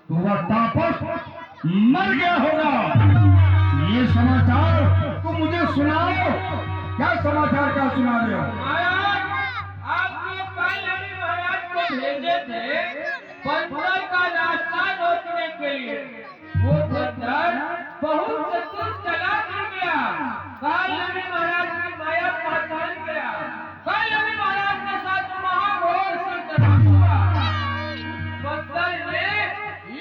तो वह तापस मर गया होगा। ये समाचार तुम मुझे सुनाओ। क्या समाचार क्या सुना रहे हो? महाराज, आपके पालनी महाराज को भेजे थे बंदर का रास्ता रोकने के लिए। वो बंदर बहुत चतुर चालाक निकला। पालनी महाराज की माया पहचान गया। पालनी महाराज के साथ महाघोर संकट हुआ। बंदर ने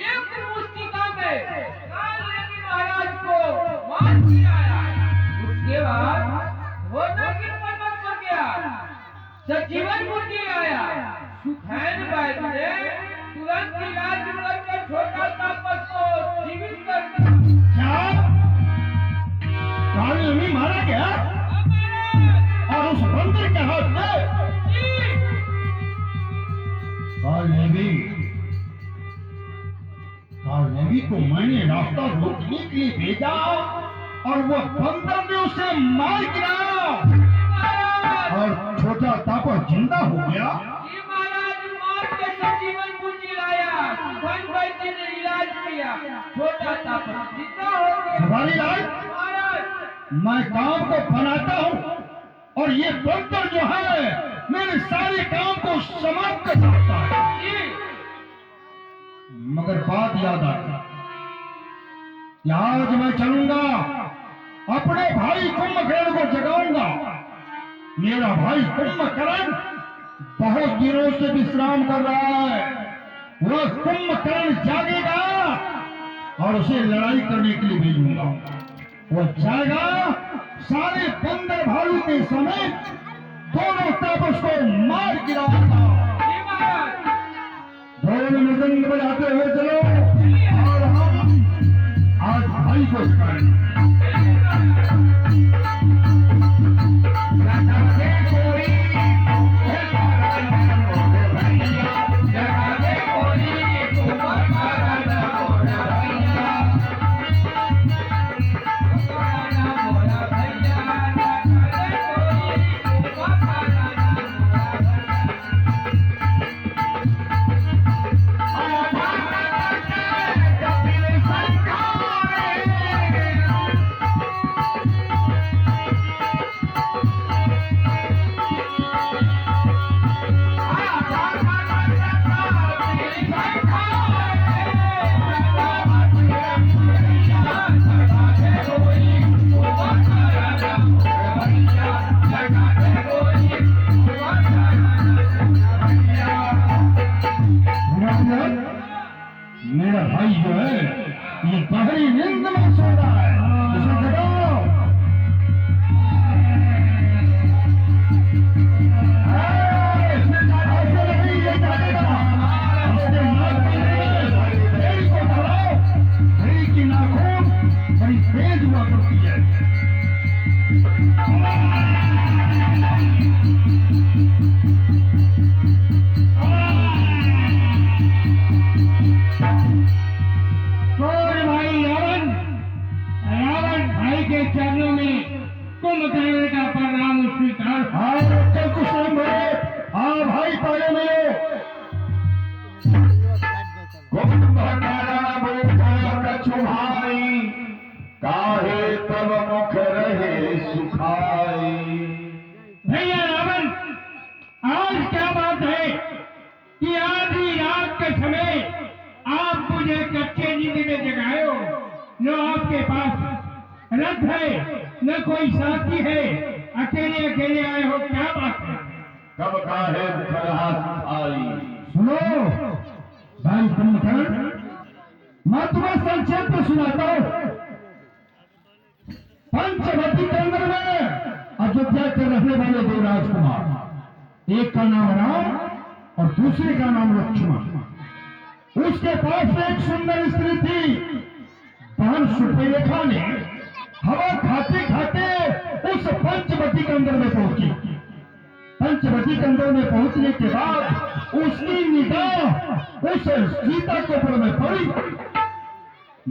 एक मुष्टिका में पालनी महाराज को मार गिराया। उसके बाद होना की पर्वत पर गया। सजीवन मूर्ति आया। सुखैन वैद्य ने तुरंत इलाज करके छोटा तापस को जीवित कर दिया। क्या काली मारा गया और उस बंदर के हाथ में? काली को मैंने रास्ता रोकने के लिए भेजा और वो बंदर ने उसे मार गिराया और छोटा तापस जिंदा हो गया। जी महाराज, मार के सजीवन मूर्ति लाया। सुखैन वैद्य ने इलाज किया। छोटा तापस जिंदा हो गया। सवारी लाल, महाराज, मैं काम को बनाता हूँ और ये बंदर जो है मेरे सारे काम को समाप्त कर सकता है। जी मगर बात याद आई कि आज मैं चलूंगा, अपने भाई कुंभकर्ण को जगाऊंगा। मेरा भाई कुंभकर्ण बहुत दिनों से विश्राम कर रहा है। वह कुंभकर्ण जागेगा और उसे लड़ाई करने के लिए भेजूंगा। वह जाएगा, सारे बंदर भालू के समेत दोनों तापस को मार गिराएगा। जी महाराज, ढोल मृदंग बजाते हुए चलो और हम आज भाई को जगाएंगे। मेरा भाई जो है ये गहरी नींद में सो रहा है, उसे जगाओ। ऐसे नहीं, ये जागेगा। इसके नाक में भेड़ को धराओ। भेड़ की नाखून बड़ी तेज हुआ करती है। चरणों में कुंभकर्ण का प्रणाम स्वीकार। कुछ नहीं बोले। हाँ भाई, पहले मिलो। कुंभकर्ण बोला कछु भाई, काहे तब मुख रहे सुखाई। भैया रावण, आज क्या बात है कि आधी रात के समय आप मुझे कच्चे नींद में जगाए हो? न आपके पास रथ है, न कोई साथी है, अकेले अकेले आए हो, क्या बात है? कब काहे मुख रहा सुखाई। सुनो भाई कुंभकर्ण, मैं तुम्हें संक्षेप में सुनाता हूँ। पंचवटी के अंदर में अयोध्या के रहने वाले दो राजकुमार, एक का नाम राम और दूसरे का नाम लक्ष्मण। उसके पास एक सुंदर स्त्री थी। बहन सुपेरेखा ने हवा खाते खाते उस पंचवटी के अंदर में पहुंची। पंचवटी के अंदर में पहुंचने के बाद उसकी निगाह उस सीता के ऊपर में पड़ी।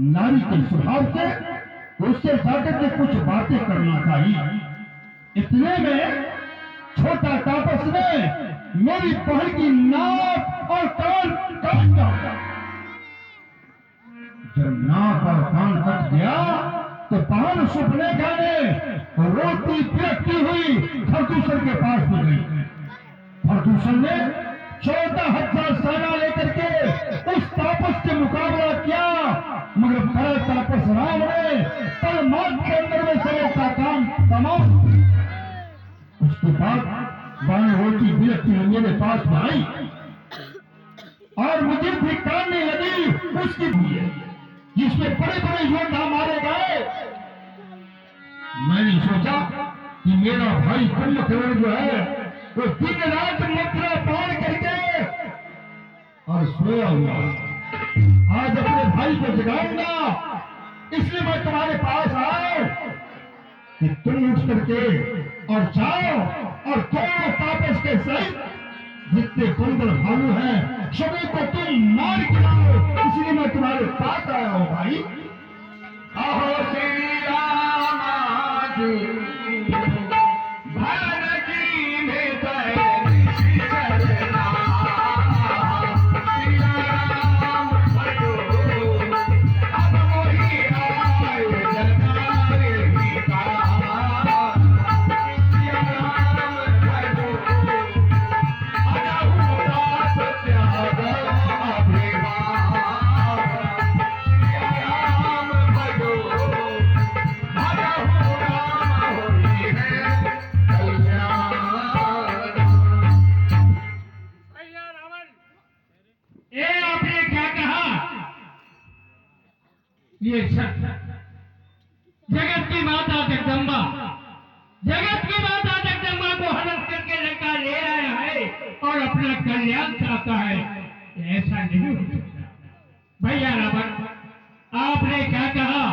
नारी के स्वभाव से उससे जाकर के कुछ बातें करना चाहिए। इतने में छोटा तापस ने मेरी बहन की नाक और कान काट डाला। जब नाक और कान कट गया तो पान सुपने खाने रोती पिरकती हुई खरदूषण के पास में गई। खरदूषण ने 14,000 सेना लेकर के उस तापस से मुकाबला किया, मगर बड़े तापस राम ने परमात्मा के अंदर में समय का काम तमाम। उसके बाद बाएं रोटी बिरकती हुई मेरे पास में आई और मुझे धिक्कारने लगी उसकी भी है जिसमें बड़े बड़े योद्धा मारे गए। मैंने सोचा कि मेरा भाई कुंभकर्ण जो है वो दिन रात मुद्रा पान करके और सोया हुआ, आज अपने भाई को जगाऊंगा, इसलिए मैं तुम्हारे पास आया कि तुम उठ करके और जाओ और दोनों तापस के सहित जितने कुंदर भालू हैं सभी को तुम मार के आओ, इसलिए मैं तुम्हारे पास आया हूं भाई। अहो श्री राम भारती में श्री राम भजो अब मोही आए जगतारे पिता श्री राम भजो अनहु दास त्याग अभिमान श्री राम भजो भजहु राम होई है कल्याण। भैया रावण, ये आपने क्या कहा? ये सत्य जगत की माता जगदम्बा, जगत की माता जगदम्बा को हनन करके लंका ले आया है और अपना कल्याण चाहता है, ऐसा नहीं हो सकता। भैया रावण, आपने क्या कहा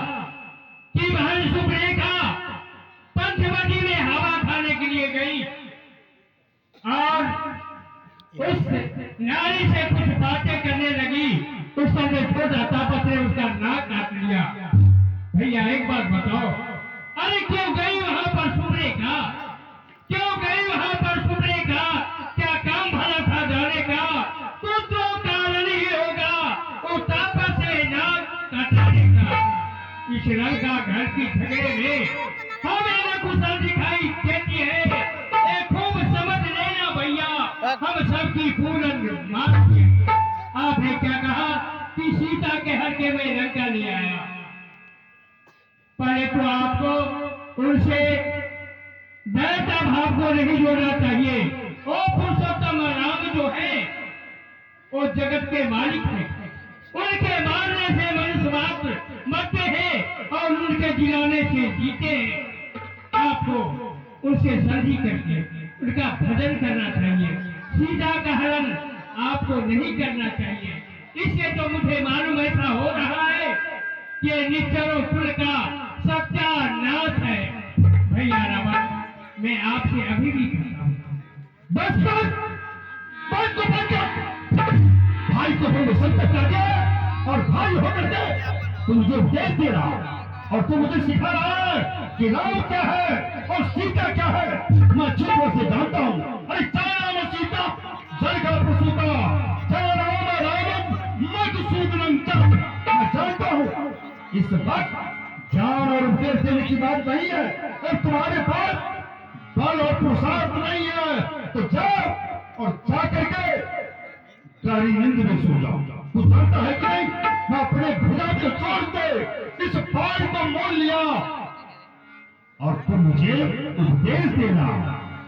कि बहन सुप्रेखा पंचवटी में हवा खाने के लिए गई और उस नारी से कुछ बातें करने लगी, उस समय छोटा तापस ने उसका नाक काट लिया। भैया एक बात बताओ, अरे क्यों गई वहां पर सुप्रेखा? क्यों गई वहां पर सुप्रेखा? क्या काम भला था जाने का? कुछ तो कारण ही होगा वो तापस से नाक काटने का। इस लंका घर की झगड़े में हमें न कुशल दिखाई देती है, ये खूब समझ लेना भैया, हम सबकी पूर्ण मानती है। आपने क्या कहा कि सीता के हरके में लंका नहीं आया? पहले तो आपको उनसे दैता भाव को नहीं जोड़ना चाहिए। वो पुरुषोत्तम राम जो है वो जगत के मालिक है, उनके मारने से मनुष्य मात्र मरते हैं और उनके जिलाने से जीते हैं। आपको उनसे संधि करके उनका भजन करना चाहिए, सीता का हरण आपको नहीं करना चाहिए। इससे तो मुझे मालूम ऐसा हो रहा है कि निश्चरों कुल का सत्यानाश है। भैया रावण, मैं आपसे अभी भी कहता हूं, बस बस बस तो बच जाओ। भाई को तुम संकट कर दे और भाई होकर के तुम जो देख दे रहा हो और तुम मुझे सिखा रहा है कि राम क्या है और सीता क्या है। मैं चुप से जानता हूँ। अरे क्या नाम सीता जल का प्रसूता, जय राम राम मधुसूदनम च। मैं जानता हूँ इस वक्त ज्ञान और उपदेश देने की बात नहीं है और तुम्हारे पास बल और पुरुषार्थ नहीं है, तो जाओ और जा करके गाड़ी नींद में सो जाओ। तू जानता है कि नहीं, मैं अपने भुजा को छोड़ के इस बाढ़ को मोल लिया और तुम मुझे उपदेश देना।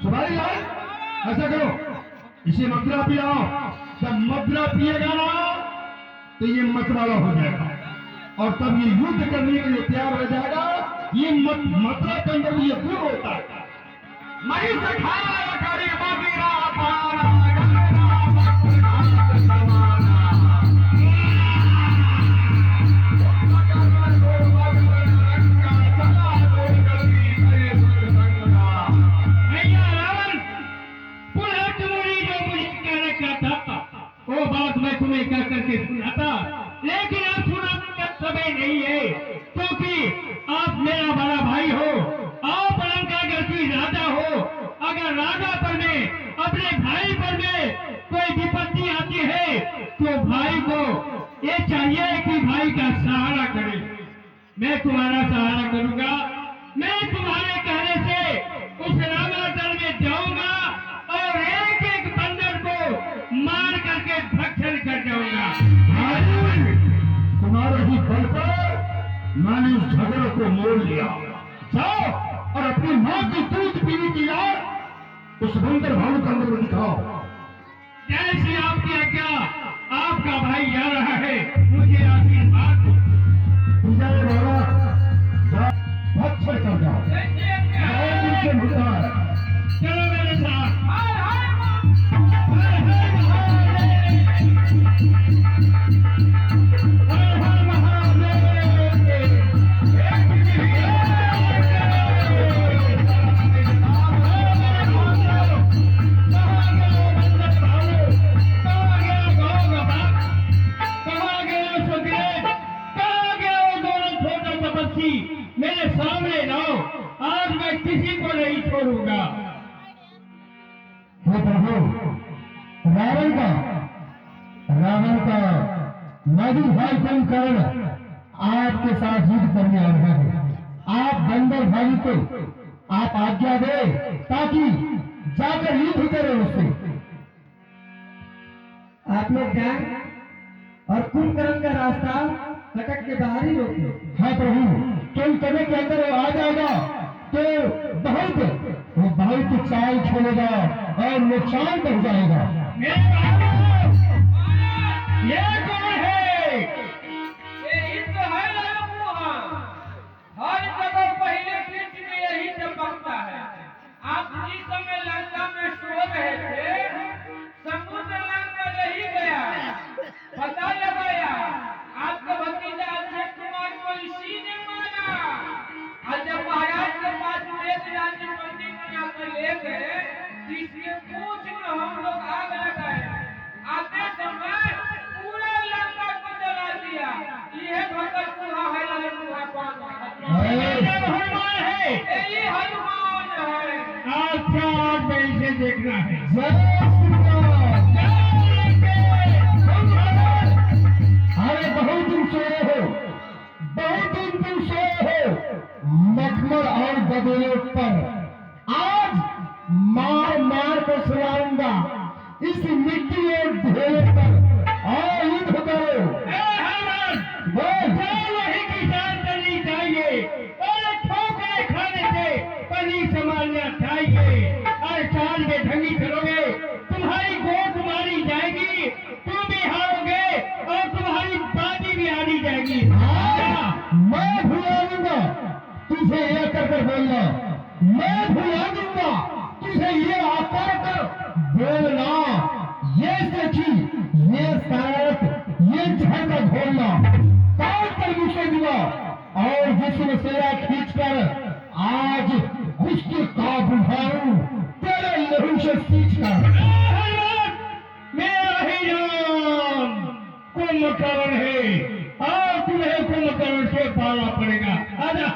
सुधारी लाल, ऐसा करो, इसे मदरा पिलाओ। जब मदरा पिएगा ना तो ये मतवाला हो जाएगा और तब ये युद्ध करने के लिए तैयार हो जाएगा। ये मदरा के अंदर ये गुण होता है। मई से खाया करी मदिरा पाना वो बात मैं तुम्हें कह करके सुनाता, लेकिन अब सुनाने का समय नहीं है, क्योंकि आप मेरा बड़ा भाई हो, आप लंकागढ़ की राजा हो। अगर राजा पर में अपने भाई पर में कोई विपत्ति आती है तो भाई को ये चाहिए कि भाई का सहारा करे। मैं तुम्हारा सहारा करूंगा। मैं तुम्हारे कहने से उस रामादल में जाऊंगा और एक एक बंदर को मार करके भक्षण कर जाऊंगा। तुम्हारे ही बल पर मैंने उस झगड़े को मोड़ लिया। जाओ और अपनी माँ की दूध पीने की याद उस बंदर भालू के अंदर दिखाओ। जैसी आपकी आज्ञा। आपका भाई जा रहा है, मुझे आशीर्वाद दो। विजय बाबा भक्षण कर जाओ। उनसे मुद्दा है। चलो मेरे साथ। मेरे सामने लाओ। आज मैं किसी को नहीं छोड़ूंगा। हे प्रभु, रावण का मधु भाई कुंभकर्ण आपके साथ युद्ध करने आ रहा है। आप बंदर भाई को आप आज्ञा दे ताकि जाकर युद्ध करें उससे। आप लोग जाएं और कुंभकर्ण का रास्ता भटक के बाहर ही रोके। हाँ प्रभु, तुम समय के अंदर वो आ जाएगा तो बहुत चाल छोड़ेगा और नुकसान पहुंचाएगा। मेरे बाबू, ये कौन है? यही तो है ललमुहा। हर जगह पहले बीच में यही चमकता है। आप जिस समय लंका में सो रहे थे, समुद्र लंका नहीं गया, पता लगाया आपका भतीजा अक्षय कुमार को इसी ने मारा। और जब महाराज के पास मेघराज मंदिर में आकर ले गए, इसके पूछ में हम लोग आग लगाए। आते समय पूरा लंका को जला दिया। यह भगत पूरा है ललमुहा पान। ये हनुमान है। यही हनुमान है। अच्छा, आज मैं इसे देखना है। अरे बहुत दिन सोए हो, बहुत दिन तुम सोए हो मखमल और गदों पर। आज मार मार कर सुनाऊंगा इस मिट्टी और ढेर पर। और युद्ध करो। वही किसान करनी चाहिए और ठोकरे खाने से पनी संभालना चाहिए। और चाल में ढंगी करोगे, तुम्हारी गोद मारी जाएगी, तुम भी हारोगे और तुम्हारी बाजी भी हारी जाएगी। मैं भुला दूंगा तुझे ये कर बोलना। मैं भुला दूंगा तुझे ये आकर कर बोलना। ये सची, ये शरारत, ये झगड़ा घोलना काट कर मुझसे दिला। और जिसमें सेरा खींचकर आज उसकी का बुझाऊं तेरे लहू से सींच कर। मेरा ही नाम कुंभकर्ण है और तुम्हें कुंभकर्ण से पालना पड़ेगा। आजा।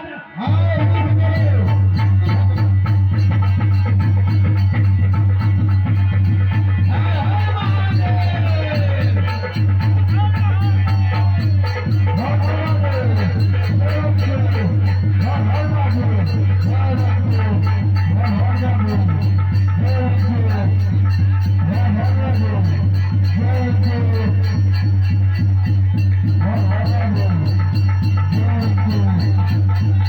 Thank you.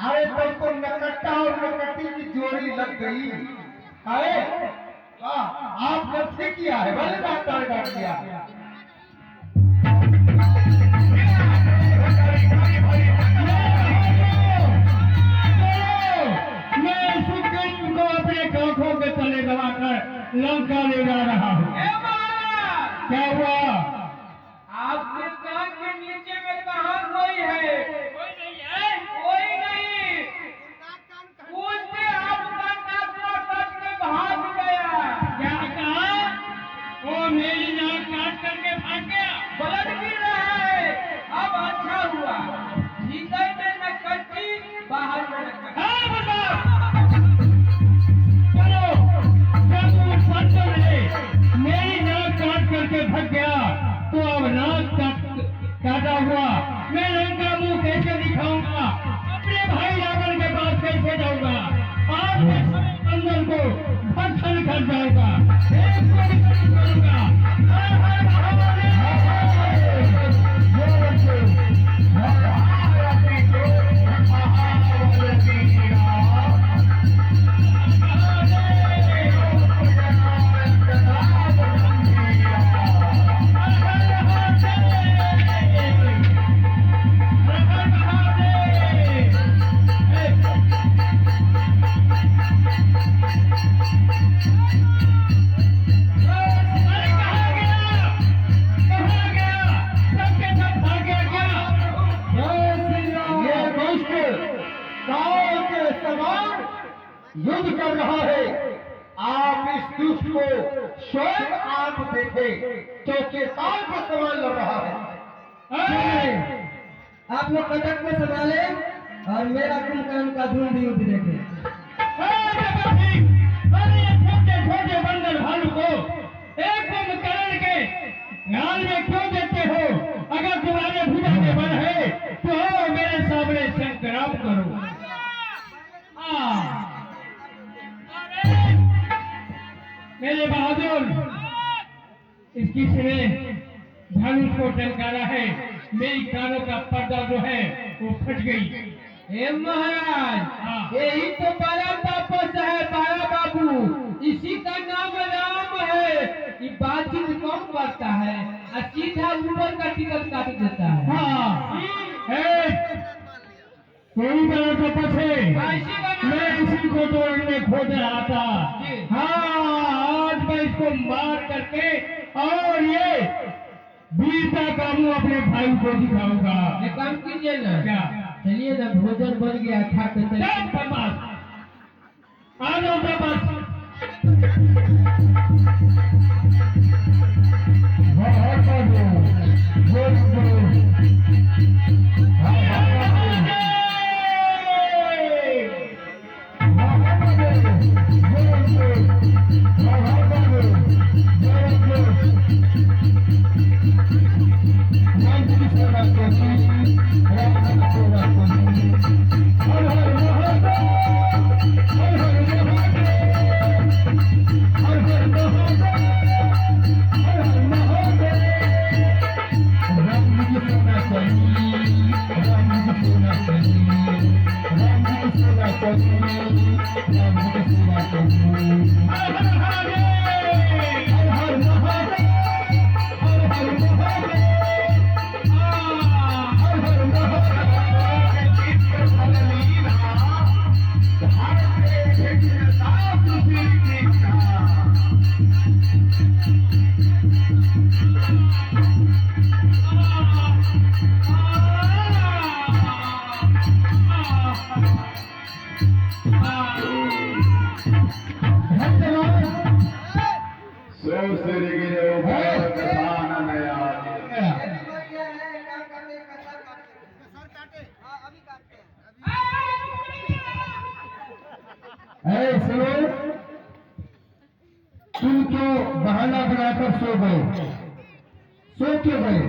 अरे तो नकट्टा और नकट्टी की जोड़ी लग गई। अरे आपने ठीक किया है, भले बात डाल दिया। मैं सुग्रीव को अपने आंखों के तले दबाकर लंका ले जा रहा हूँ। क्या हुआ? आपके कान के नीचे में कहाँ कोई है? कोई नहीं है, कोई नहीं। उसने आपका नाक काट के भाग गया। क्या कहा? वो मेरी नाक काट करके भाग गया। ब्लड गिर रहा है। अब अच्छा हुआ, भीतर में नकट्टी, बाहर में नकट्टी। हाँ बता, चलो जब वो पत्थर है मेरी नाक काट करके भाग गया, तो अब नाक काटा हुआ मैं लंका मुंह कैसे दिखाऊंगा? अपने भाई रावण के पास कैसे जाऊंगा? आज मैं अंदर को भक्षण कर जाऊंगा, एक को भी नहीं करूंगा। हर हर महादेव। युद्ध कर रहा है। आप इस दुष्ट को स्वयं आप देखे तो केताल के समान लड़ रहा है। आप लोग कटक को संभाले और मेरा कुंभकर्ण का धूम युद्ध देखे। छोटे छोटे बंदर भालू को एक कुंभकर्ण के गाल में क्यों देते हो? अगर तुम्हारे भुजा के बल है तो आओ मेरे सामने संग्राम करो। मेरे बहादुर, इस किसी ने धनुष को टंकारा है, मेरी कानों का पर्दा जो है वो फट गई। हे महाराज, यही तो बड़ा तपस है बारा बाबू, इसी का नाम राम है। ये बातचीत कम करता है और सीधा ऊपर का टिकट काट देता है। हाँ, कोई बड़ा तपस है, मैं किसी को तोड़ने खोज रहा था। हाँ, आज मैं इसको मार करके और ये वीरता का मुंह अपने भाई को दिखाऊंगा। एक काम कीजिए ना, क्या? चलिए ना, भोजन बन गया, खा के चलिए। आ जाओ बस। सुनो, तुम तो बहाना बनाकर सो गए, सो क्यों गए?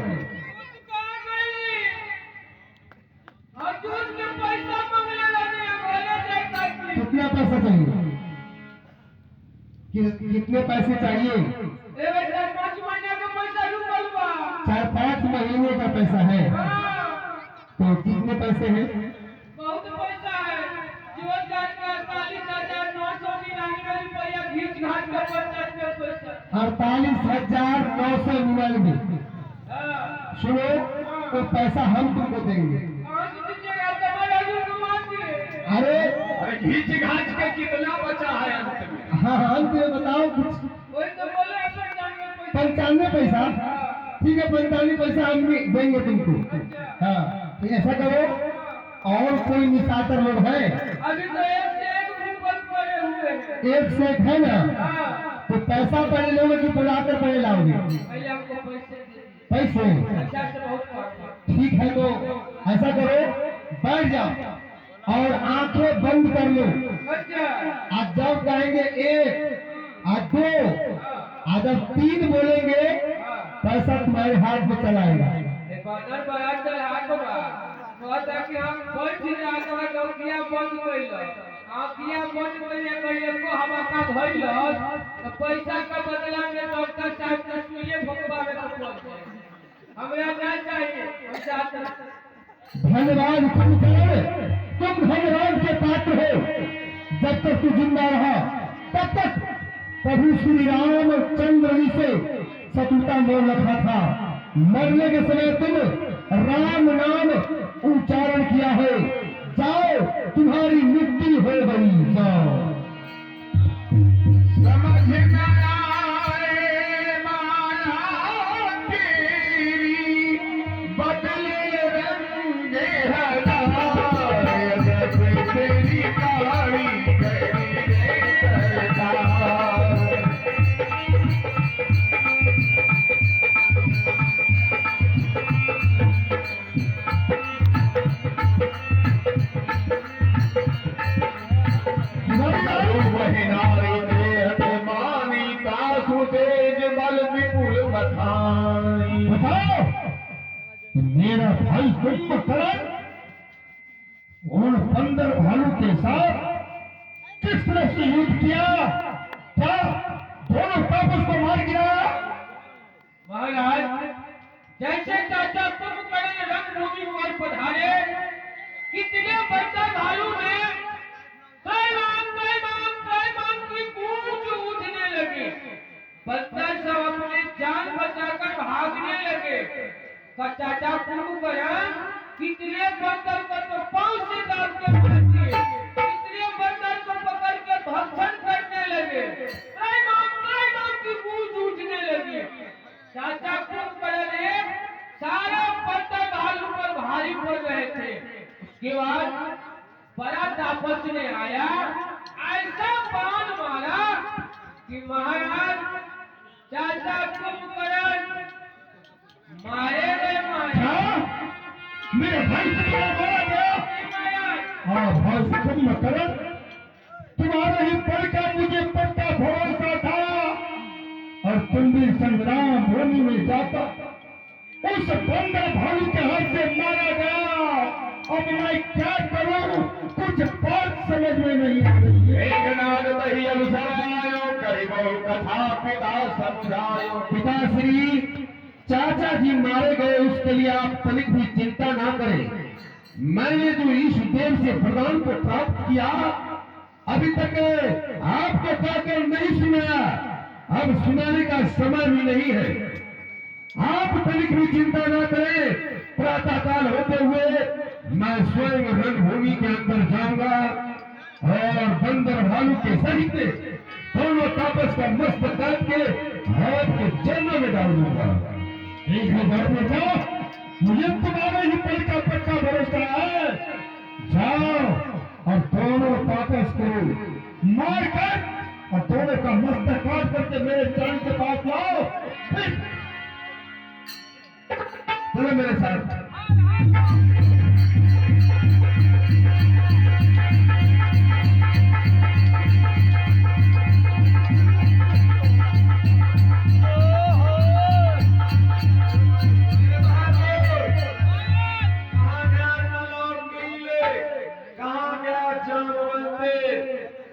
कितना पैसा चाहिए? कितने पैसे चाहिए? 4-5 महीने का पैसा डूबल बा। 4-5 महीने का पैसा है। तो कितने पैसे हैं? बहुत पैसा है। बीच घाट का 95 पैसा। 48,999। हाँ। सुनो, तो पैसा हम तुमको देंगे। आज दीजिएगा तो राजू को मान दिए। अरे अरे घींच घाच के कितना बचा है अंत में? हाँ, अंत में बताओ कुछ। वही तो बोले 95 पैसा। ठीक है, 95 पैसा हम भी देंगे तुमको। हाँ, तो ऐसा करो, और कोई निशाचर लोग है? अभी तो एक से एक भूकंप पड़े हुए हैं। एक से एक है ना? हाँ। तो पैसा पहले लोगे कि बुलाकर पहले लाओगे? पहले हमको पैसे दीजिए। पैसे? अच्छा से बहुत पाता। ठीक है, तो ऐसा करो, बैठ जाओ और आंखें बंद कर लो। अच्छा। आज जब कहेंगे 1 और 2 और जब 3 बोलेंगे, पैसा तुम्हारे हाथ में चलाएगा। बाजार बड़ा चल हाथ होगा। कहता कि हम बैठ जात है लौकिया बंद कइलो। आंखिया बंद कइले कइले को हवा का धइलो तो पैसा का बदला में डॉक्टर साहब के सुइए भोगवा में तो पड़। हमरा ना चाहिए पैसा। धन्यवाद कुंभकर्ण, तुम धन्यवाद के पात्र हो। जब तक तू जिंदा रहा तब तक प्रभु श्री रामचंद्र जी से शत्रुता मोल रखा था। मरने के समय तुम राम नाम उच्चारण किया है। जाओ, तुम्हारी मृत्यु हो गई। जाओ। समझ में आए माया तेरी, बदले रंगे हजाए, जब तेरी कहानी करी सरदार। नारी देह मानी तासु तेज बल विपुल बखानी। बताओ, मेरा भाई कुंभकर्ण उन 15 भालू के साथ किस तरह से युद्ध किया? क्या दोनों तापस को मार गिराया? महाराज जैसे चाचा कुंभकर्ण रणभूमि पर पधारे, कितने बंदर भालू ने कैमान की गूंज उठने लगी। बंदर सब अपनी जान बचाकर भागने लगे। चाचा कुंभकर्ण कितने बंदर को तो पांव से दाब के मार दिए, कितने बंदर को पकड़ के भक्षण करने लगे। कैमान की गूंज उठने लगी। चाचा कुंभकर्ण ने सारे बंदर भालू पर भारी पड़ रहे थे। उसके बाद बड़ा तापस ने आया, ऐसा बाण मारा कि महाराज चाचा कुंभकर्ण मारे गए। क्या? मेरा भाई तुम्हारा मारा गया? हाँ भाई कुंभकर्ण, तुम्हारे ही बल का मुझे पक्का भरोसा था और तुम भी संग्राम भूमि में जाता उस बंदर भालू के हाथ से मारा गया। अब मैं क्या करूं, कुछ बात समझ में नहीं आ रही है। मेघनाद दही अनुसायो, करिबो कथा पिता समझायो। पिताश्री, चाचा जी मारे गए, उसके लिए आप तनिक भी चिंता ना करें। मैंने जो ईश देव से वरदान को प्राप्त किया, अभी तक आपको कहकर नहीं सुनाया, अब सुनाने का समय भी नहीं है। आप तनिक भी चिंता ना करें। प्रातः काल होते हुए मैं स्वयं रणभूमि के अंदर जाऊंगा और बंदर भालू के सहित दोनों तापस का मस्त काट के आपके जन्म में डाल दूंगा। एक घर में जाओ, मुझे तुम्हारे ही पल का पक्का भरोसा है। जाओ और दोनों तापस को मार कर और दोनों का मस्तक काट करके मेरे चरण के पास लाओ। फिर चलो मेरे साथ।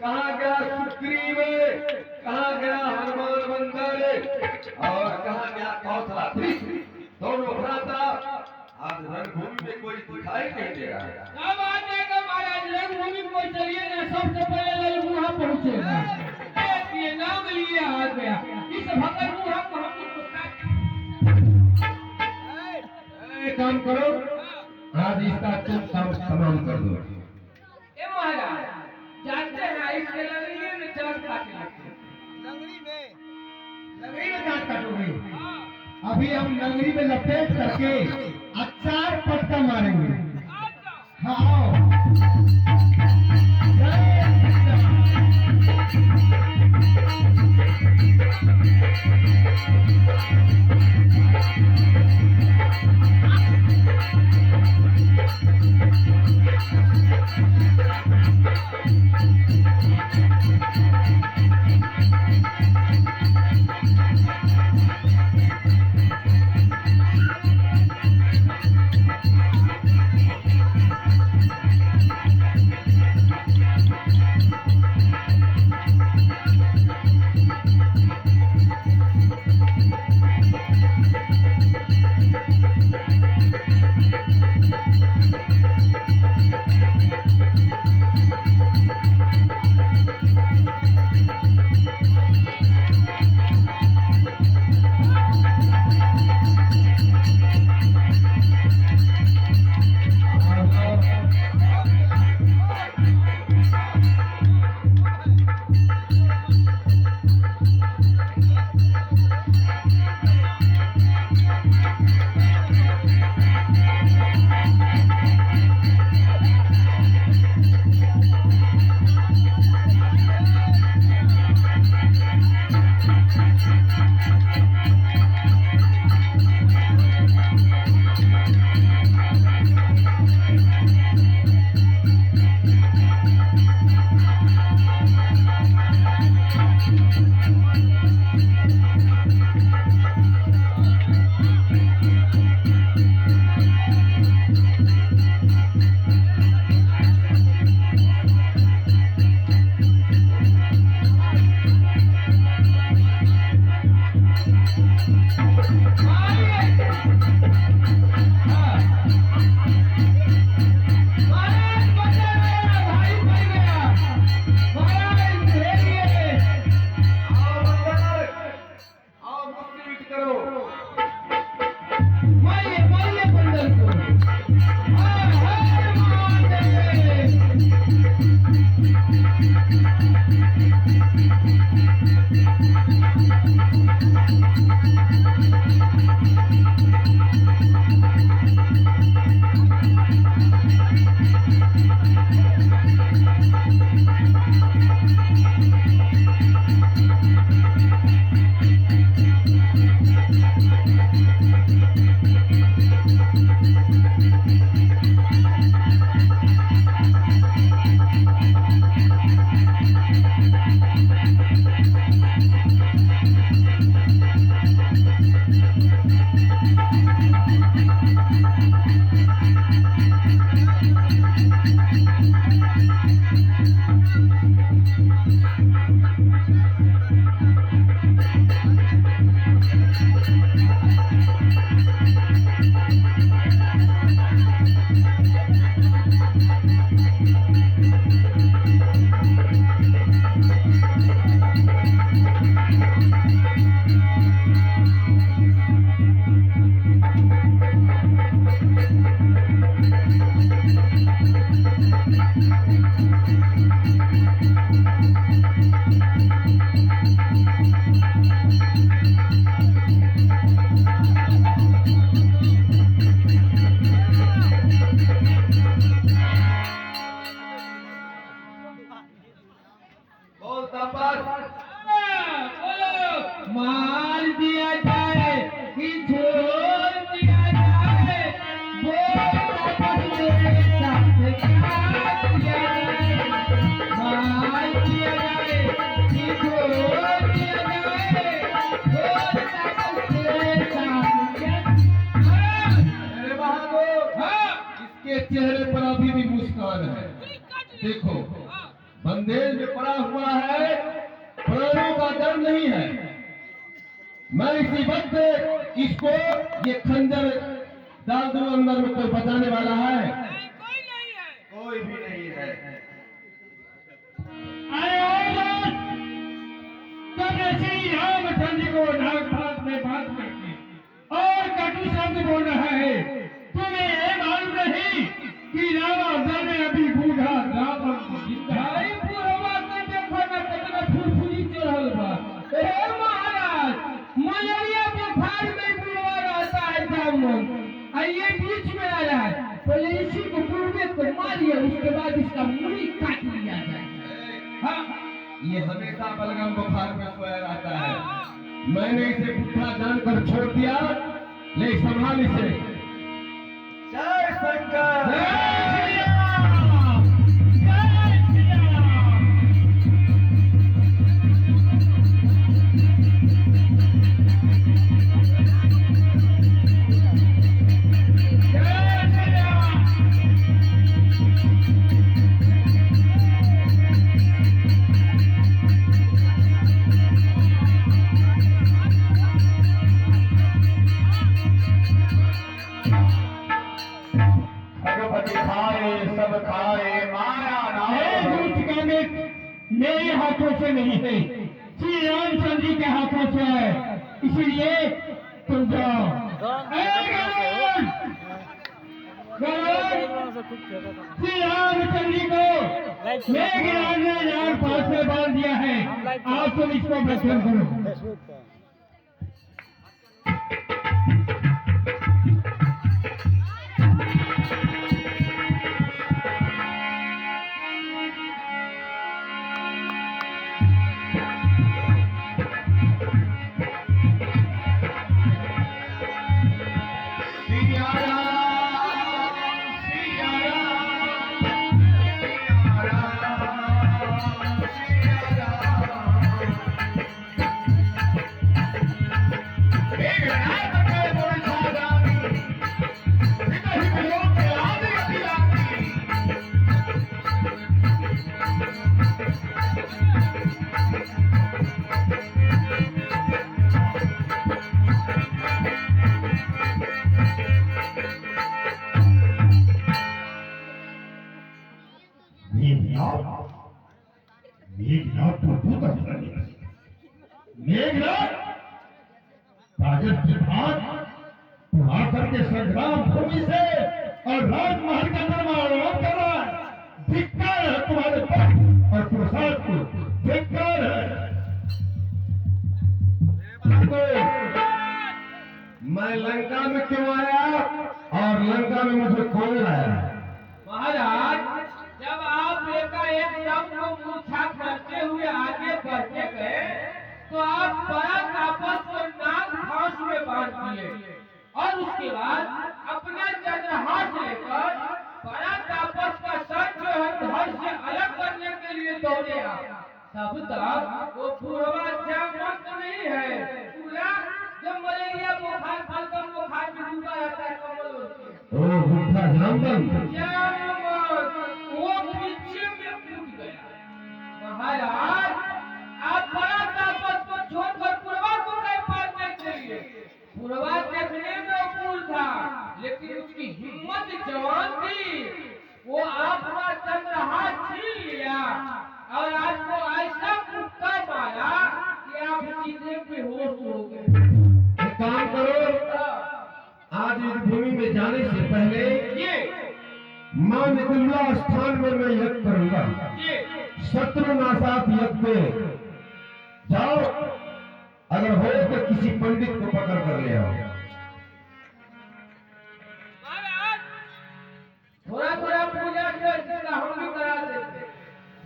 कहाँ गया सुग्रीव, कहाँ गया हनुमान बंदर और कहाँ गया कौशला? दोनों भ्राता आज रणभूमि में कोई दिखाई नहीं दे रहा है। अब आ जाएगा महाराज रणभूमि को। चलिए ना, सबसे पहले ललमुहा पहुंचेगा। ये नाम लिए आ गया। इस भगत मुंह को हम गुस्सा एक काम करो, आज इसका तुम काम तमाम कर दो। ए महाराज, जानते हैं इसके लंगड़ी में चार काटे लगते हैं। लंगड़ी में दांत काटोगे? अभी हम लंगड़ी में लपेट करके अचार पटका मारेंगे। हाँ आओ। मार दिया जाए कि छोड़ दिया जाए, बोल तापस मेरे साथ क्या किया जाए। मार दिया जाए कि छोड़ दिया जाए, बोल तापस मेरे साथ क्या। अरे बहादुर, इसके चेहरे पर अभी भी मुस्कान है। देखो, बंदेज में पड़ा हुआ है, प्राणों का डर नहीं है। मैं इसी वक्त इसको ये खंजर डाल दूं अंदर में, कोई बचाने वाला है? कोई नहीं है, कोई भी नहीं है। अरे ओ लोग, बात करके और कटु शब्द बोल रहा है। तुम्हें ये मालूम नहीं कि रावण में अभी बूढ़ा रावण जिंदा है। भाई पुरवा के देखो ना कितना फुरफुरी चढ़ल बा। हे महाराज, मलेरिया बुखार में बुढ़वा रहता है ब्राह्मण, और ये बीच में आया है। पहले इसी को बुढ़वे को मारिए, उसके बाद इसका मुड़ी काट लिया जाए। हाँ, ये हमेशा बलगम बुखार में सोया रहता है। मैंने इसे बुढ़ा जानकर छोड़ दिया, ले संभाल इसे। जय शंकर। जय श्री राम! जय श्री राम! जय श्री राम! भगवती खाए सब खाए माया ये नाम। दूध का मीठ मेरे हाथों से नहीं है, श्री रामचंद्र जी के हाथों से है, इसलिए तुम जाओ। ए गरुड़! गरुड़! श्री रामचंद्र जी को मेघराज ने यार पास में बांध दिया है, आप तुम इसको दर्शन करो। सिया राम, सिया राम, सिया राम। मेघनाद के बोल सागामी, सिकहि बिलों के आदि अतिलामी। मेघनाथ प्रभु का धन है। मेघनाथ कागज की भाग उड़ा करके संग्राम भूमि से और राजमहल का निर्माण कर रहा है। धिक्कार है तुम्हारे पक्ष और प्रसाद को, धिक्कार है। मैं लंका में क्यों आया और लंका में मुझे कौन लाया? महाराज, जब आप एकाएक सबको मूर्छा करते हुए आगे बढ़ते गए, तो आप बड़ा तापस को नाग फांस में बांध दिए, और उसके बाद अपना चंद्रहास लेकर बड़ा तापस का सर जो है धड़ से अलग करने के लिए दौड़े आप। तब तक वो पूर्वाचा मत नहीं है, पूरा जब मलेरिया बुखार फलकम बुखार में डूबा रहता है कमल होती है। ओ बुढ़ा जामवंत, वो पीछे में कूद गया। महाराज, आप बड़ा तापस को छोड़कर पूर्वा को गए पारने के लिए। पूर्वा देखने में अपूर्ण था, लेकिन उसकी हिम्मत जवान थी। वो आपका चंद्रहास छीन लिया और आपको ऐसा मुक्का मारा कि आप सीधे बेहोश हो गए। एक काम करो, आज इस भूमि में जाने से पहले ये मां निकुंजा स्थान में मैं यज्ञ करूंगा। ये शत्रुनाशात यज्ञ पे जाओ, अगर हो तो किसी पंडित को पकड़ कर ले आओ। महाराज, थोड़ा थोड़ा पूजा करके हम भी करा देते।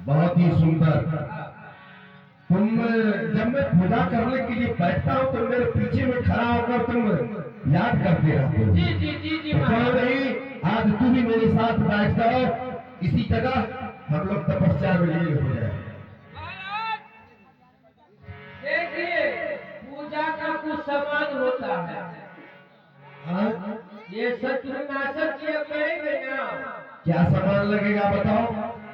बहुत ही सुंदर। तुम जब मैं पूजा करने के लिए बैठता हूँ तो मेरे पीछे में खड़ा होकर तुम याद करते रहते हो। जी जी जी जी तो चलो महाराज। नहीं, आज तू भी मेरे साथ बैठ जाओ, इसी जगह हम लोग तपस्या में लीन हो जाए। महाराज, देखिए, पूजा का कुछ सामान होता है। हाँ? ये शत्रुनाशक किया करेंगे ना, क्या सामान लगेगा बताओ?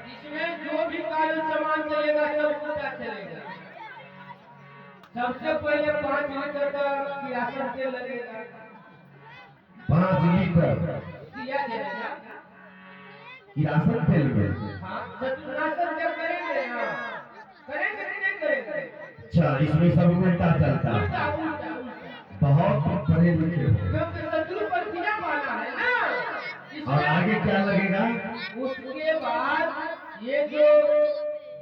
इसमें जो भी कार्य सामान चलेगा सब पूजा चलेगा। सबसे पहले 5 लीटर का किरासन तेल लगेगा, 5 लीटर दिया जाएगा। किरासन तेल में। हाँ, शत्रुनाशक जब करेंगे ना, करेंगे कि नहीं करेंगे? अच्छा, इसमें सब उल्टा चलता है। उल्टा उल्टा उल्टा। बहुत पढ़े लिखे हो। क्योंकि शत्रु पर विजय पाना है ना। और इसमें आगे क्या लगेगा? उसके बाद ये जो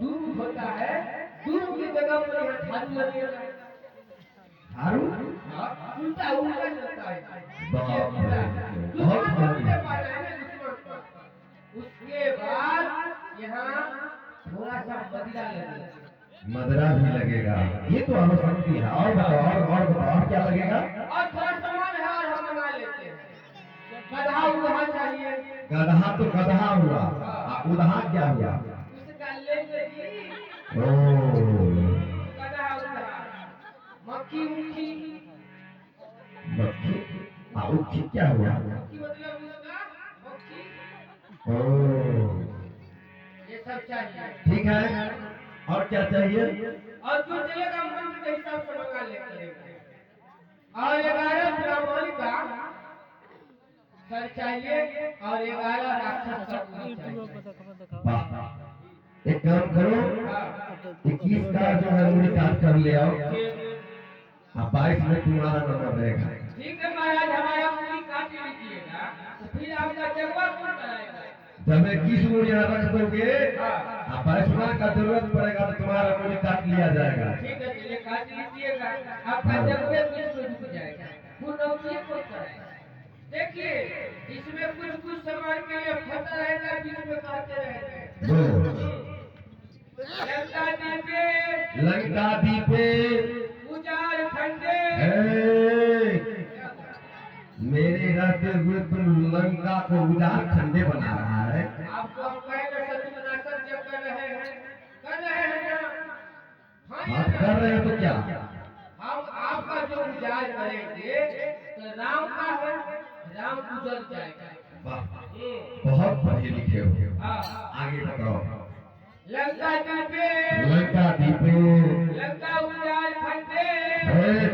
दूध होता है, दूध की जगह पर यहाँ धान लगेगा। हारू उल्टा उल्टा चलता है। बहुत दुश्मन को उल्टे पाना है ना, दुश्मन को। उसके बाद यहाँ थोड़ा सा मदिरा लगेगा। मदरा भी लगेगा। ये तो आवश्यकता है। और बताओ, और बताओ, और क्या लगेगा? और थोड़ा सामान है और हम मंगा लेते हैं। गधा उधा चाहिए, गधा तो गधा हुआ, उदहा क्या हुआ? उसका ले लीजिए। ओ गधा उधा, मक्खी उखी, मक्खी, उखी क्या हुआ? मक्खी मतलब उसका मक्खी, ओ ये सब चाहिए। ठीक है। और क्या चाहिए? और जो चलेगा मंत्र के हिसाब से मंगा लेते हैं। और 11 ब्राह्मण का सर चाहिए और 11 राक्षस का पूरी चाहिए। वाह। एक काम करो, 21 का जो है मुड़ी काट कर ले आओ। 22 में तुम्हारा नंबर रहेगा। ठीक है महाराज, हमारा पूरी काट लीजिएगा तो फिर आपका जगवा कौन कराएगा? जब 21 मुड़ी यहाँ रख दोगे, 22 का जरूरत पड़ेगा तो तुम्हारा मुड़ी काट लिया जाएगा। ठीक है, चलिए काट लीजिएगा, आपका जगवे बीच में रुक जाएगा। पूर्णौती को कराएगा। देखिए इसमें कुछ कुछ सामान के लिए फटा रहेगा, बीच में काटते रहेंगे। लंका दीपे उजाड़ खंडे। मेरे रहते हुए तुम लंका को उजाड़ खंडे बना रहा है। आपको हम कहेंगे सत्य बनाकर जब कर रहे हैं ना। हाँ आप कर रहे हैं तो क्या? हम आपका जो उजाड़ करेंगे तो राम का है, राम गुजर जाएगा। वाह, बहुत पढ़े लिखे हो। हाँ। आगे बताओ। लंका दीपे, लंका दीपे, लंका उजाड़ खंडे।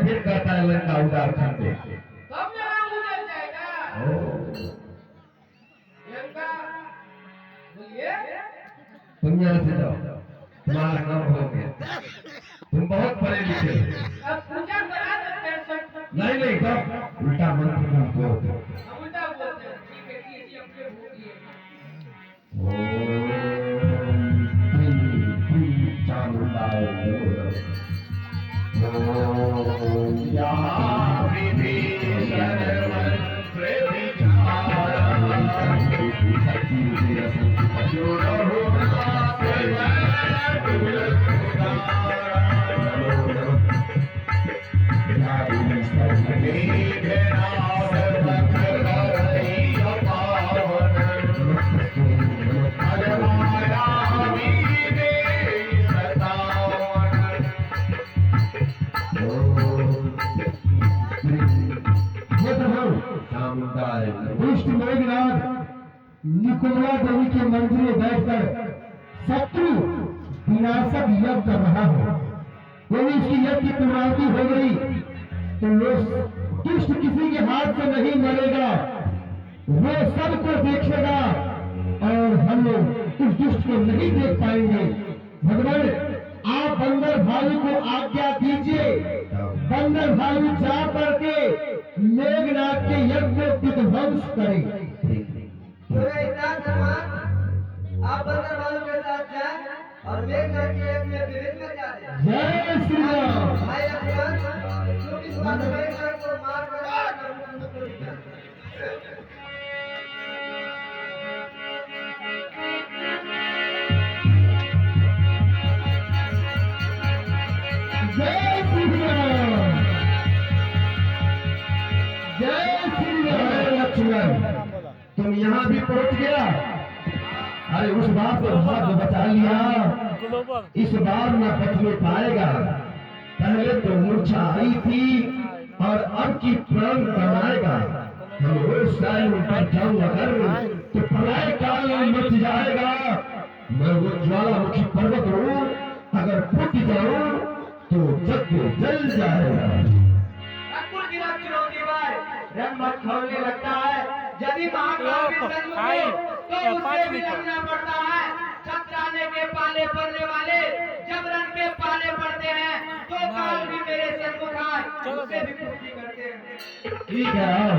फिर कहता है लंका उजाड़ खंडे। तब ना राम गुजर जाएगा। लंका बोलिए, तुम यहाँ से जाओ, तुम्हारा काम हो गया। तुम बहुत पढ़े लिखे हो। अब पूजा करा देते हैं सब। नहीं नहीं, तो उल्टा मंत्र में बोल दो। हम उल्टा बोलते हैं। ठीक है, कीजिए अपने भूलिए। ओम चामुंडाय ओम या विभीषण मंत्र विचारम शक्ति दुष्ट मेघनाथ निकुम्बा देवी के मंदिर में बैठकर शत्रु विनाशक यज्ञ कर रहा है। यदि इसकी यज्ञ की पूर्णाहुति हो गई तो वो दुष्ट किसी के हाथ से नहीं मरेगा, वो सबको देखेगा और हम लोग उस दुष्ट को नहीं देख पाएंगे। भगवान आप बंदर भालू को आज्ञा दीजिए, बंदर भालू जा करके मेघनाथ के यज्ञ को विध्वंस करें। आप बंदर वालों के साथ जाएं और मेघनाथ के यज्ञ में विभिन्न में जा रहे हैं। जय श्री राम। भाई अभिमान, जो इस बात मेघनाथ को मार कर जय श्री राम। जय श्री राम। लक्ष्मण, तुम यहाँ भी पहुँच गया। अरे उस बार तो भाग्य बचा लिया, इस बार न बच में पाएगा। पहले तो मूर्छा आई थी और अब की प्राण कमाएगा। हम उस टाइम पर जाऊँ अगर तो प्रलय काल में मच जाएगा। मैं वो ज्वालामुखी पर्वत हूँ, अगर फूट जाऊँ तो जग जल जाएगा। ठाकुर की रात चुनौती पर रंग मत खोलने लगता है। यदि महाकाल के सन्मुख हो तो उसे भी लगना पड़ता है। छत्राने के पाले पड़ने वाले जब रंग के पाले पड़ते हैं तो काल भी मेरे सन्मुख आए, उसे भी पूर्ति करते ठीक है आओ।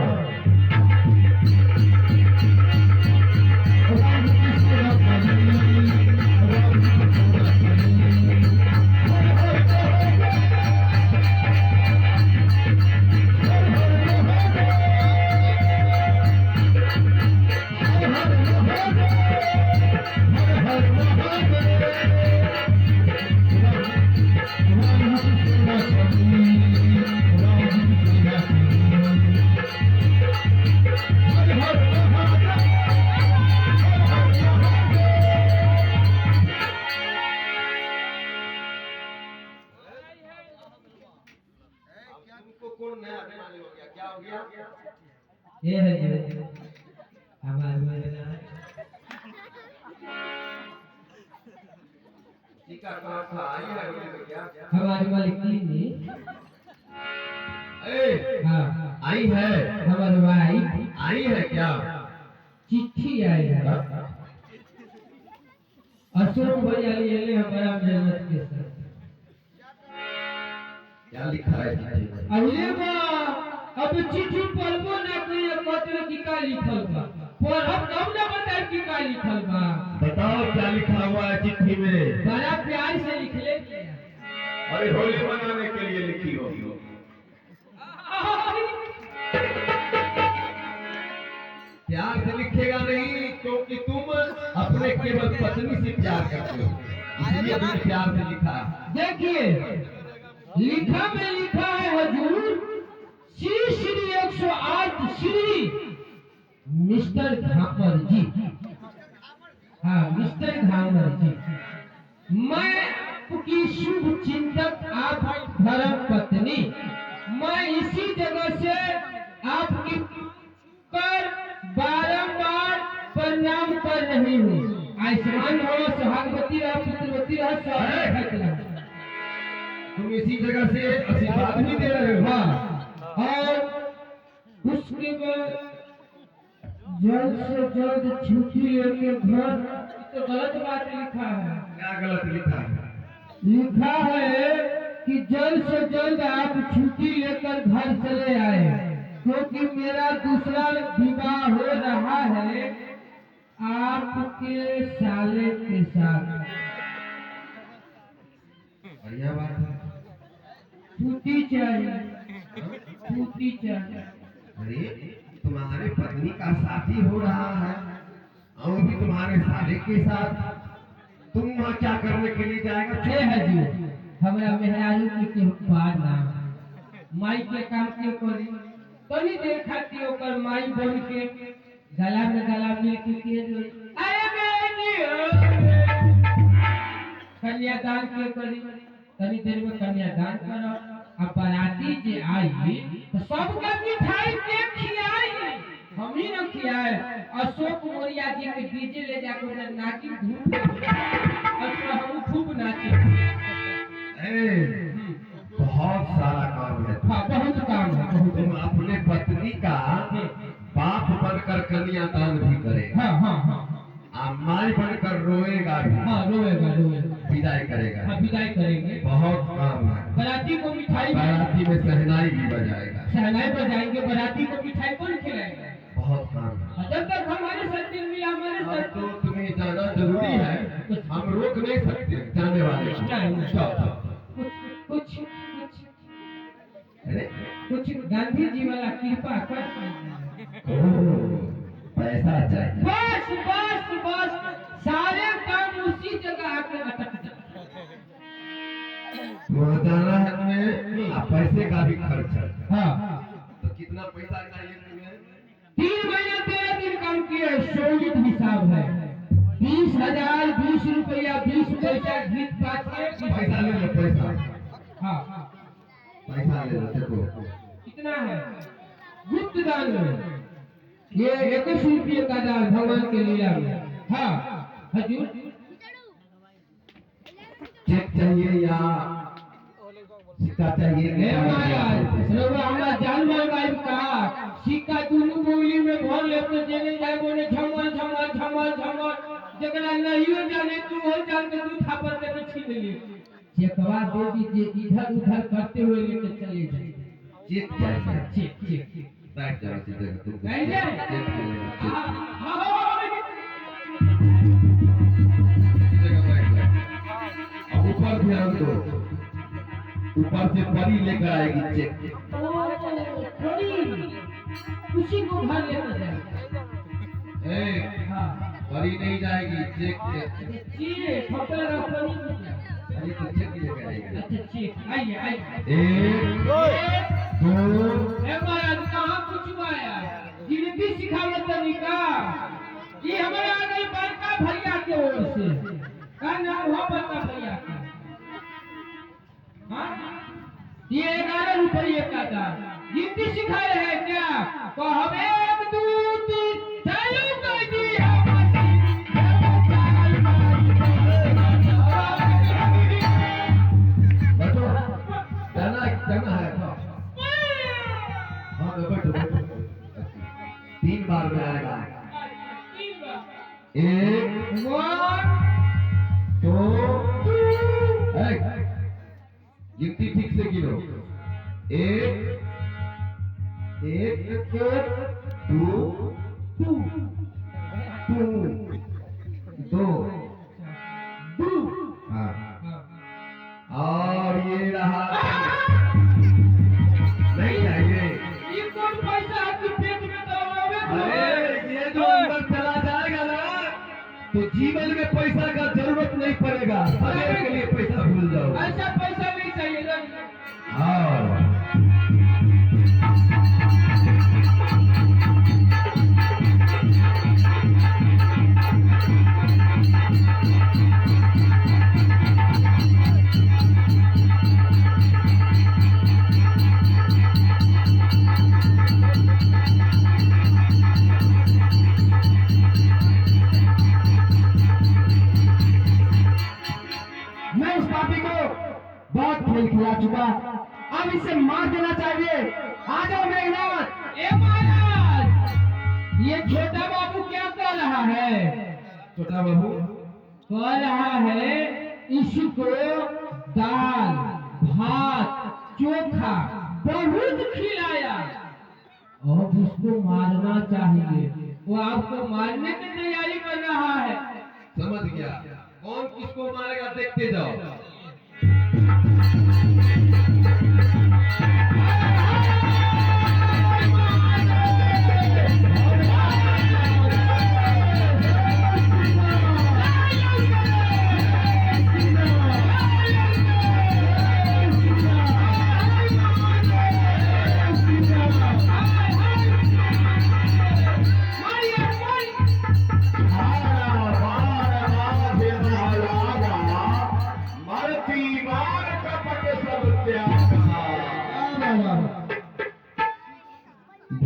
तुमको कौन नया बीमारी हो गया? क्या हो गया? ये है जी हमारे में टीका कहाँ था? आई है रोने में क्या? हमारी मालिक ने ए, हाँ आई है? हमारे भाई आई है क्या? चिट्ठी आई है अशोक भैया लिए हमारा मेहनत के साथ क्या लिखा है चिट्ठी में? अरे वाह अब चिट्ठी पढ़बो ना कोई पत्र की का लिखल बा पढ़ब तब ना बताए की का लिखल बा बताओ क्या लिखा हुआ है चिट्ठी में? बड़ा प्यार से लिखले अरे होली मनाने के लिए लिखी होगी। प्यार से लिखेगा नहीं क्योंकि तुम अपने केवल पत्नी से प्यार करते हो, इसलिए तुमने प्यार से लिखा है। देखिए लिखा में लिखा है हजूर श्री 108 श्री मिस्टर घापर जी। हाँ मिस्टर घापर जी, मैं आपकी शुभ चिंतक आप धर्म पत्नी, मैं इसी जगह से आपकी पर बारंबार प्रणाम कर रही हूँ। आयुष्मान हो, सुहागवती रह, पुत्रवती रह, सौभाग्यवती रह। तुम इसी जगह से आशीर्वाद भी दे रहे हो। हाँ, और उसके बाद जल्द से जल्द छुट्टी लेके घर। तो गलत बात लिखा है। क्या गलत लिखा है? लिखा है कि जल्द से जल्द आप छुट्टी लेकर घर चले आए क्योंकि मेरा दूसरा विवाह हो रहा है आपके साले के साथ। बढ़िया बात है। छुट्टी चाहिए, छुट्टी चाहिए। अरे तुम्हारे पत्नी का शादी हो रहा है और भी तुम्हारे साले के साथ, तुम वहाँ क्या करने के लिए जाएगा? छे है जी हमरा मेहरारू के पार ना माई के काम के करी तनी देर खाती ओकर माई बन के गला में गला मिल के रोई अरे बेटी कन्यादान के करी तनी देर में कन्यादान करो। अब बाराती जे आई तो सबके मिठाई के खिलाई, हम ही न खिलाए। अशोक मोरिया जी के डीजे ले जाकर उधर नाची धूम और हम खूब नाचे। बहुत सारा काम है। हाँ बहुत काम है, बहुत। तुम अपने पत्नी का बाप बनकर कन्यादान भी करेगा, हाँ हाँ हाँ माई बनकर रोएगा भी, हाँ रोएगा रोएगा, विदाई करेगा। हाँ विदाई करेंगे। बहुत काम है। बराती को मिठाई, बाराती में शहनाई भी बजाएगा, शहनाई बजाएंगे, बराती को मिठाई कौन खिलाएगा? बहुत काम है। जब तक हमारे साथ दिन मिला हमारे अब साथ तो तुम्हें जाना जरूरी है, हम रोक नहीं सकते जाने वाले को। नहीं। जाओ। कुछ कुछ कुछ अरे कुछ गांधी जी वाला कृपा कर। पैसा चाहिए। बस बस बस सारे काम उसी जगह आके अटक जाते। वहाँ जाना है तुम्हें, अब पैसे का भी खर्च है। हाँ तो कितना पैसा चाहिए तुम्हें? 3 महीने 13 दिन काम किए, सॉलिड हिसाब है। 20,000 20 रुपया 20 पैसा घीच पात के पैसा ले लो, पैसा हाँ पैसा ले लो। देखो कितना है गुप्त दान में, ये 21 रुपये का दान भगवान के लीला में। हाँ हजूर चेक चाहिए या सिक्का चाहिए? हे महाराज रउआ हमरा जान मार का सिक्का दुनू बोली में भर ले तो जेने जाए बोले झमर झमर झमर झमर, जकरा नहीं जाने तू हो जान के तू थापर के छीन ले। चेकवा दे दीजिए, इधर उधर करते हुए लेके चले जाइए। चेक चाहिए। चेक चेक बैठ जाओ इसी जगह तुम बैठ जाए? चेक मिलेगा, चेक। हाँ, इसी जगह बैठ जाओ। अब ऊपर ध्यान दो, ऊपर से परी लेकर आएगी चेक। उसी को घर लेकर जाए। परी नहीं जाएगी, चेक चेक। चीज खबर अपनी अरे तो चेक लेकर आएगी। अच्छा चीज आइए आइए। 1 2 ए महाराज कहाँ कुछ हुआ यार? गिनती सिखावत तरीका ये हमारे आगे बड़का भैया के ओर से का नाम हुआ बड़का भैया का। हाँ ये 11 रुपये का था। गिनती सिखा रहे हैं क्या? कहब 1 2 3 चालू कर दिया बैठो, जाना है। हाँ बैठो बैठो। 3 बार में आएगा। 1 2 गिनती ठीक से गिनो। 1 2 2 हाँ और ये रहा नहीं चाहिए। ये कौन पैसा आपके पेट में दबावे? अरे ये जो अंदर चला जाएगा ना तो जीवन में पैसा का जरूरत नहीं पड़ेगा। सवेरे के लिए पैसा भूल जाओ। ऐसा पैसा नहीं चाहिए ना। हाँ मैं उस पापी को बहुत खेल खिला चुका, अब इसे मार देना चाहिए। आ जाओ मेघनाथ। ए महाराज ये छोटा बाबू क्या कर रहा है? छोटा बाबू कह रहा है इसको दाल भात चोखा बहुत खिलाया और इसको मारना चाहिए। वो आपको मारने की तैयारी कर रहा है। समझ गया। कौन किसको मारेगा देखते जाओ।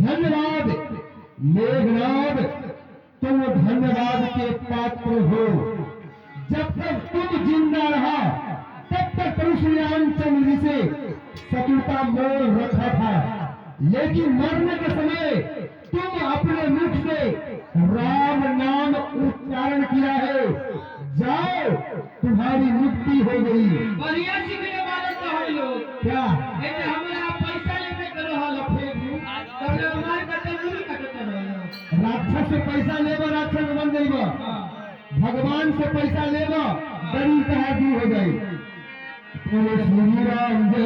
धन्यवाद मेघनाद, तुम धन्यवाद के पात्र हो। जब तक तुम जिंदा रहा तब तक परशुरामचंद्र से शत्रुता मोल रखा था, लेकिन मरने के समय तुम अपने मुख से राम नाम उच्चारण किया है। जाओ, तुम्हारी मुक्ति हो गई। बढ़िया सीखने वाले तो हम लोग। क्या ऐसे हमारा पैसा लेने कर रहा है फिर तब हमारे कतल नहीं करते रहो। राक्षस से पैसा लेबो राक्षस बन जाइबो, भगवान से पैसा लेबो बड़ी कहा दूर हो जाए। तो श्री राम जय